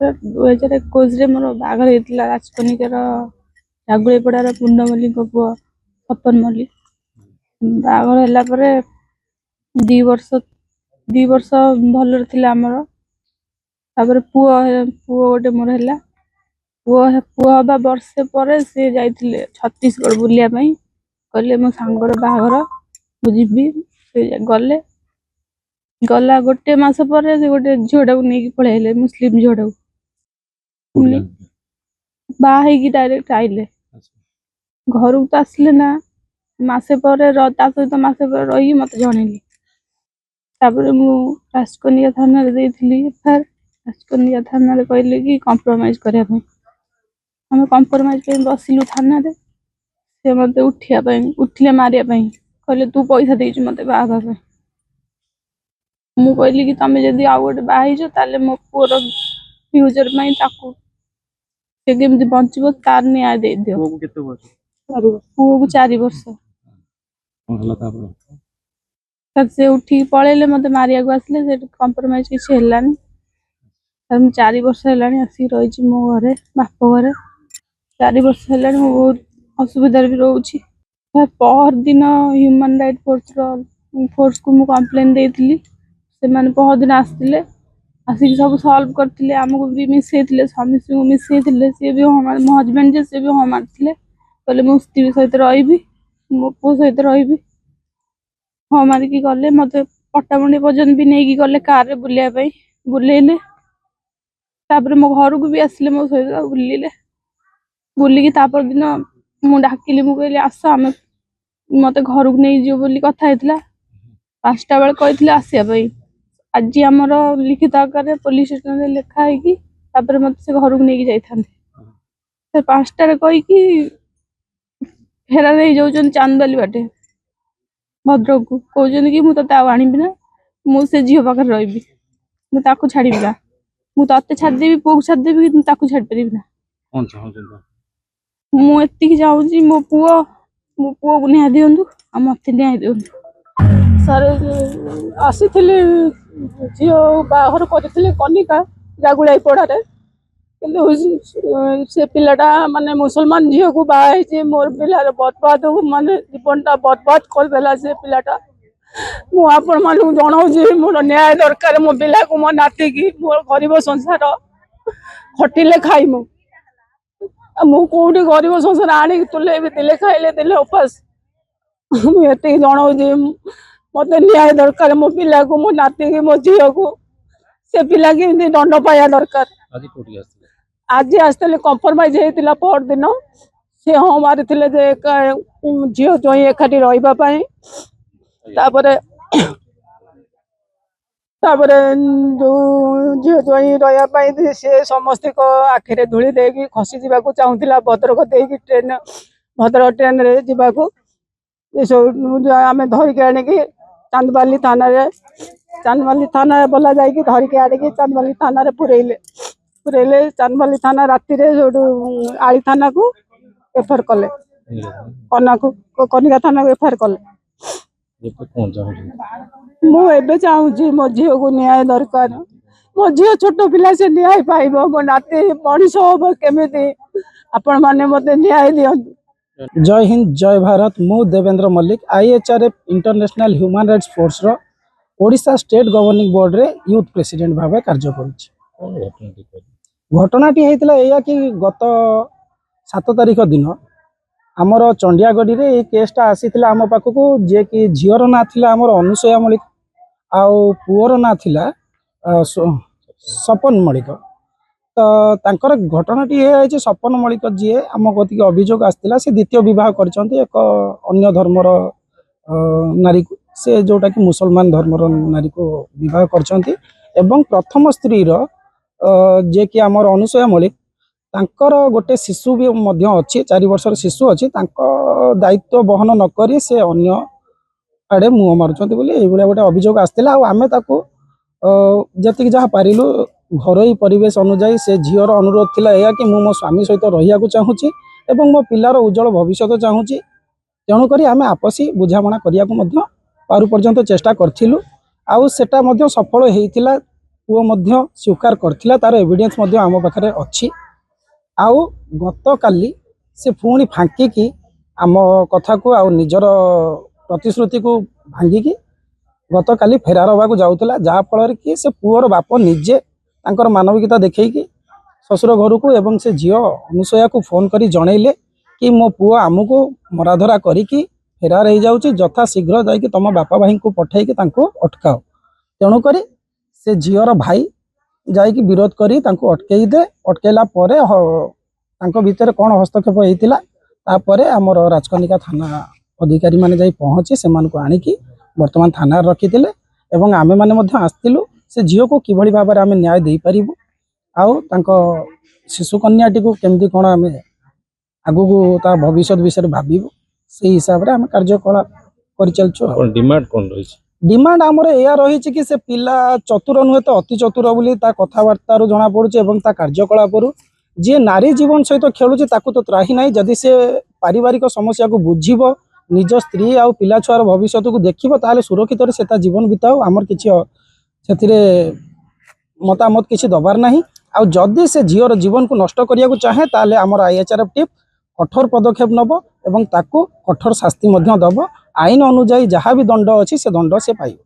2021 मोर बाघर होता राजकनिकार जागुड़ीपड़ार पूर्णमल्ली पुओ सपन मल्लिक बाघर है 2 वर्ष भल आमर तापर पुओ गोटे मोर है पुओ हवा वर्षे पर सी जाइए छत्तीसगढ़ बुलायापी कहले मो सांगर बाघर मुझी गले गला गोटे मास पर गोटे झीटा को नहीं पलैले मुस्लिम झीटा को बाहर डायरेक्ट आइले घर को तो आसले ना मसे पर सहित मसे पर रही मत जनइली तापर राजकनिका थाना एफआईआर राजकनिका थाना कहले कि कंप्रोमाइज करने आम कंप्रोमाइज बसिलु थाना से मत उठिले मारिया कहले तू पैसा देचु मत बाहर मु कहली कि तुम जदि आउ गोटे बाहज ताले मो पुअर फ्यूचर से केमती बचब तार न्याय दे दियो पुओ को 4 वर्ष से उठी पलैले मत मारिया को आसले कंप्रोमाइज किसी है 4 वर्ष है आसिक रही मो घरे बाप घरे 4 वर्ष है बहुत असुविधा भी रोची पहर दिन ह्यूमन राइट फोर्स को मु कंप्लेन देती से मैंने पहर दिन आसते आसिक सब सल्व करते आमको भी मिसई स्वामी को मिसई सी भी मो हजबैंड सी भी हाँ मारते कहले मो स्त्री सहित रही मो पु सहित रही हाँ मारिकी गले मत पट्टामुंडी पर्यटन भी नहीं गले कार बुलायापी बुलेले तापर मो घर को भी आसिले मो सहित बुलिले बुलिकी तापर दिन मु डाकिली मु कहली आस आम मत घर को नहीं जीव बोली कथा होता 5टा बेले कही आसापी आज आमर लिखित आकार पुलिस स्टेशन लिखाई मत से घर को लेकिन जाते 5टार कहीकि फेरार हो चांदबाली बाटे भद्रक को कहते कि मुझे आनी ना मुझे झील पाखे रही मुझे छाड़ी ना मुझे छाड़देवी पुओ को छाड़देवी कि छाड़ पारि ना मुझे चाहूँगी मो पुओ को न्याय दिंतु आ मत न्याय दिंतु सर आसी झी बाहर करते कनिका जागुड़ाई पड़े से पिलाटा माने मुसलमान झील को बाहर मोर पिलार बर्बाद माने जीवनटा बर्बाद करदेला से पिलाटा मुझे मान जनाऊँ मोर न्याय दरकार मो पिला को मो नाती की मोर गरीब संसार खटिले खाई मुझे गरीब संसार आने तुले देले खाइले देले उपास मुझे जनाऊँ मत न्याय दरकार मो पिला को मो नाती की मो झील को से पिला के दंड पाया दरकार आज आसते कंप्रोमाइज होता पर दिन से हाँ मारी झील ज्वाई एकाठी रही जो झील ज्वाई रही सी समस्त आखिरे धूली देकी खसी जावाक चाहूला भद्रक देकी ट्रेन भद्रक ट्रेन रे जावाक सब आम धरिकी आणिकी चांदबाली थाना बोला जाकि धरिकी आणिकी चांदबाली थाना पुरेले चांदबाली थाना राति आली थाना को एफआईआर कले कनिका थाना को एफआईआर कले मुझे चाहूँगी मो झील को न्याय दरकार मो झील छोट पिला से न्याय पाइब मो नाती मनीष हम केमी आपण मैंने मत न्याय दिंतु। जय हिंद जय भारत मु Devendra Mallik IHRF international human rights force रो ओडिशा स्टेट गवर्निंग बोर्ड रे यूथ प्रेसिडेंट भाव कार्य करुछि। घटनाटी होता है कि गत 7 तारिख दिन आमर चंडियागढ़ी रे केसटा आसीथिला आम पाखक जे कि झीवर ना थिला आमर अनुसया मल्लिक आउ पुअर ना थिला सपन मल्लिक तो तांकर घटनाटी है सपन मल्लिक जी आम गति अभियोग आसला से द्वितीय बह कर एक अन्य धर्मर नारी को से जोटा कि मुसलमान धर्मर नारी को बह कर प्रथम स्त्री जे कि आमर अनुसया मल्लिक तांकर गोटे शिशु भी अच्छी 4 वर्षर शिशु अच्छी दायित्व बहन नक से अन्य आड़े मुह मार्च गोटे अभियोग आसला आम जी जहाँ पारिलु घरोई परिवेश अनुजाई से झीवर अनुरोध थिला या कि मो स्वामी सहित रहिया को चाहूँगी एवं मो पिलार उज्जवल भविष्य चाहूँगी तेणुक आम आपसी बुझामणा करने पारु पर्यंत चेष्टा करूँ आउ सेटा सफल होता पुओ मध्य स्वीकार करथिला तार एविडेंस मध्य आम पाखरे अछि आउ गत काली से पुणी फांकी आम कथा को आउ निजर प्रतिश्रुति को भांगिकी गत काली फेरार होगा जाऊला जहाँ फल कि से पुअर बाप निजे तांकर मानविकता देखैकी ससुर घर को एवं से झील अनुसया को फोन करी जनइले कि मो पुओ आमको मराधरा करिकी फेरार हो जाऊँ यथा शीघ्र जाकि तुम बापा भाई को पठेकी अटकाओ तेणुक से झीवर भाई जाकि विरोध करी तांको अटकई दे अटकैला परे भितर कौन हस्तक्षेप होता तापरे आमर राजकनिका थाना अधिकारी माने जाई पहुँची से आणिकी वर्तमान थाना रखिथिले एवं आमे माने मध्य आस्तिलु से झील को किभली भाव में आमे न्याय दे पारिबु आउ तांको शिशु कन्याटी को केमती कौन आमे आगु को ता भविष्य विषय भाबिबु से हिसाब से आम कार्यकलाप कर चलछु डिमांड कौन रही डिमांड आमर या रही कि से पिला चतुर नुहे तो अति चतुर बोली ता कथबार्तार जना पड़ुचे एवं ता कार्यकलाप जी नारी जीवन सहित खेलुची ताकू तो त्राही नाही जदि से पारिवारिक समस्या को बुझिबो निज स्त्री आउ पिला छुआर भविष्य को देखिबो ताले सुरक्षित रे से ता जीवन बिताओ आमर किछि सेथिरे मतामत किछि दबार नाही आउ जदि से झीवर जीवन को नष्ट करिया को चाहे ताले आमर आईएचआरएफ टीम कठोर पदक्षेप नब एवं ताकू कठोर शास्ति मध्य दब आईन अनुଯାयी जहाँ भी दंड अच्छी से दंड से पाइब।